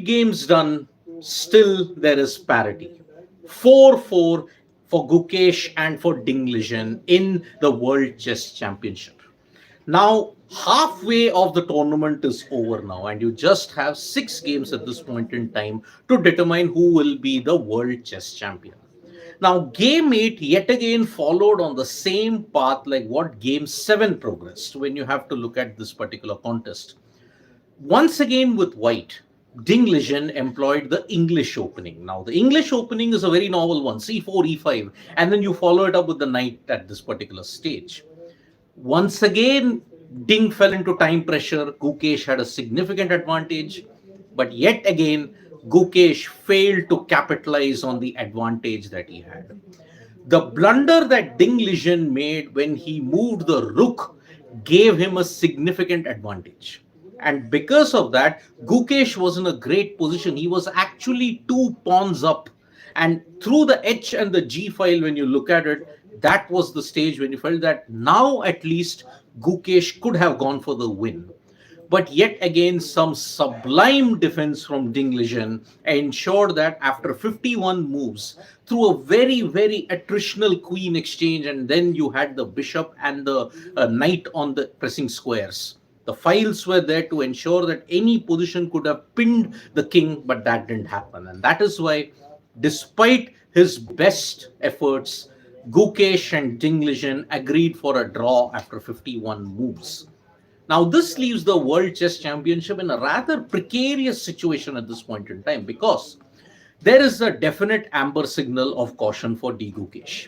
8 games done, still there is parity. 4-4 for Gukesh and for Ding Liren in the World Chess Championship. Now, halfway of the tournament is over now, and you just have 6 games at this point in time to determine who will be the World Chess Champion. Now, game 8 yet again followed on the same path like what game 7 progressed when you have to look at this particular contest. Once again with white, Ding Liren employed the English opening. Now, the English opening is a very novel one, c4, e5, and then you follow it up with the knight at this particular stage. Once again, Ding fell into time pressure. Gukesh had a significant advantage, but yet again, Gukesh failed to capitalize on the advantage that he had. The blunder that Ding Liren made when he moved the rook gave him a significant advantage. And because of that, Gukesh was in a great position. He was actually 2 pawns up. And through the H and the G file, when you look at it, that was the stage when you felt that now at least Gukesh could have gone for the win. But yet again, some sublime defense from Ding Liren ensured that after 51 moves, through a very, very attritional queen exchange, and then you had the bishop and the knight on the pressing squares. The files were there to ensure that any position could have pinned the king, but that didn't happen. And that is why, despite his best efforts, Gukesh and Ding Liren agreed for a draw after 51 moves. Now, this leaves the World Chess Championship in a rather precarious situation at this point in time because there is a definite amber signal of caution for D. Gukesh.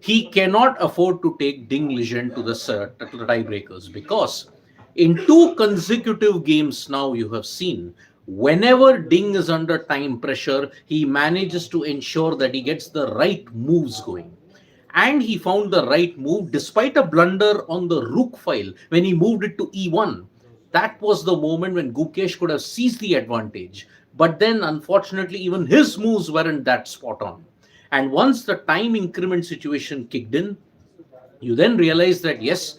He cannot afford to take Ding Liren to the tiebreakers because in 2 consecutive games now you have seen whenever Ding is under time pressure, he manages to ensure that he gets the right moves going. And he found the right move despite a blunder on the rook file when he moved it to e1. That was the moment when Gukesh could have seized the advantage. But then, unfortunately, even his moves weren't that spot on. And once the time increment situation kicked in, you then realize that yes,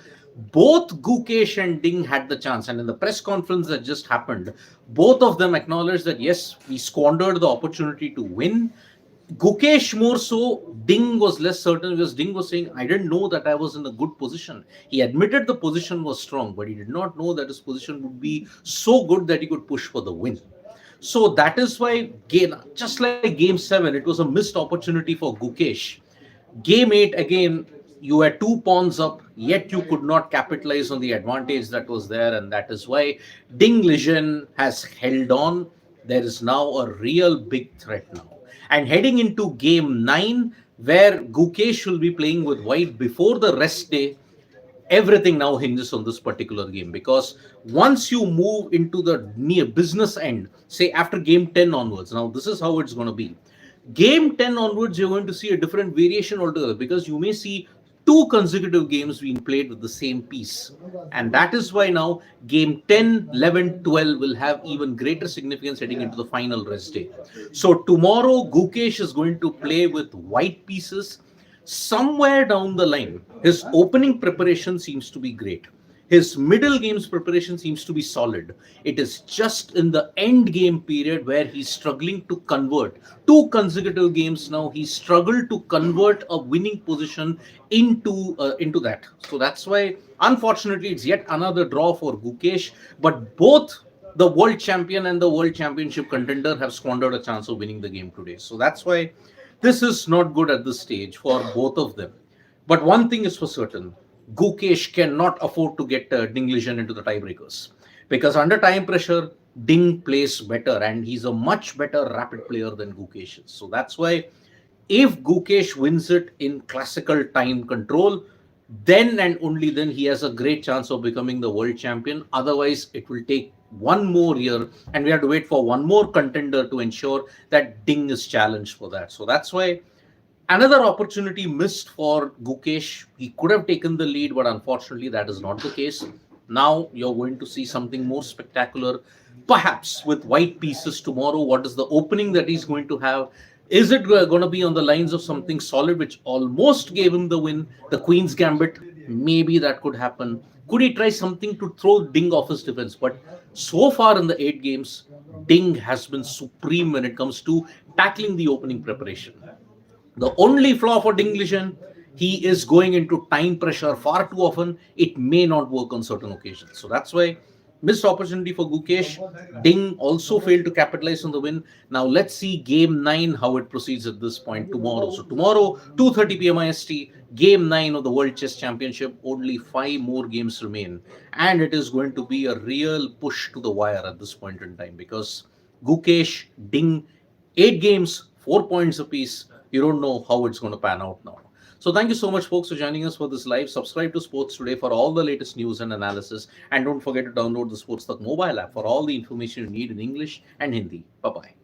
both Gukesh and Ding had the chance. And in the press conference that just happened, both of them acknowledged that yes, we squandered the opportunity to win. Gukesh more so, Ding was less certain because Ding was saying, I didn't know that I was in a good position. He admitted the position was strong, but he did not know that his position would be so good that he could push for the win. So that is why, just like game 7, it was a missed opportunity for Gukesh. Game 8, again, you had 2 pawns up, yet you could not capitalize on the advantage that was there. And that is why Ding Liren has held on. There is now a real big threat now. And heading into game 9, where Gukesh will be playing with white before the rest day, everything now hinges on this particular game. Because once you move into the near business end, say after game 10 onwards, now this is how it's going to be. Game 10 onwards, you're going to see a different variation altogether because you may see 2 consecutive games being played with the same piece. And that is why now game 10, 11, 12 will have even greater significance heading into the final rest day. So tomorrow, Gukesh is going to play with white pieces. Somewhere down the line, his opening preparation seems to be great. His middle games preparation seems to be solid. It is just in the end game period where he's struggling to convert. 2 consecutive games now, he struggled to convert a winning position into that. So that's why, unfortunately, it's yet another draw for Gukesh. But both the world champion and the world championship contender have squandered a chance of winning the game today. So that's why this is not good at this stage for both of them. But one thing is for certain. Gukesh cannot afford to get Ding Liren into the tiebreakers because under time pressure, Ding plays better and he's a much better rapid player than Gukesh is. So that's why if Gukesh wins it in classical time control, then and only then he has a great chance of becoming the world champion. Otherwise, it will take one more year and we have to wait for one more contender to ensure that Ding is challenged for that. So that's why another opportunity missed for Gukesh. He could have taken the lead, but unfortunately that is not the case. Now you're going to see something more spectacular, perhaps with white pieces tomorrow. What is the opening that he's going to have? Is it going to be on the lines of something solid, which almost gave him the win? The Queen's Gambit, maybe that could happen. Could he try something to throw Ding off his defense? But so far in the 8 games, Ding has been supreme when it comes to tackling the opening preparation. The only flaw for Ding Liren, he is going into time pressure far too often. It may not work on certain occasions. So that's why missed opportunity for Gukesh. Ding also failed to capitalize on the win. Now let's see game 9 how it proceeds at this point tomorrow. So tomorrow 2:30 p.m. IST, game 9 of the World Chess Championship. Only 5 more games remain and it is going to be a real push to the wire at this point in time because Gukesh, Ding, 8 games, 4 points apiece. You don't know how it's going to pan out now. So thank you so much, folks, for joining us for this live. Subscribe to Sports Today for all the latest news and analysis. And don't forget to download the Sports Talk mobile app for all the information you need in English and Hindi. Bye-bye.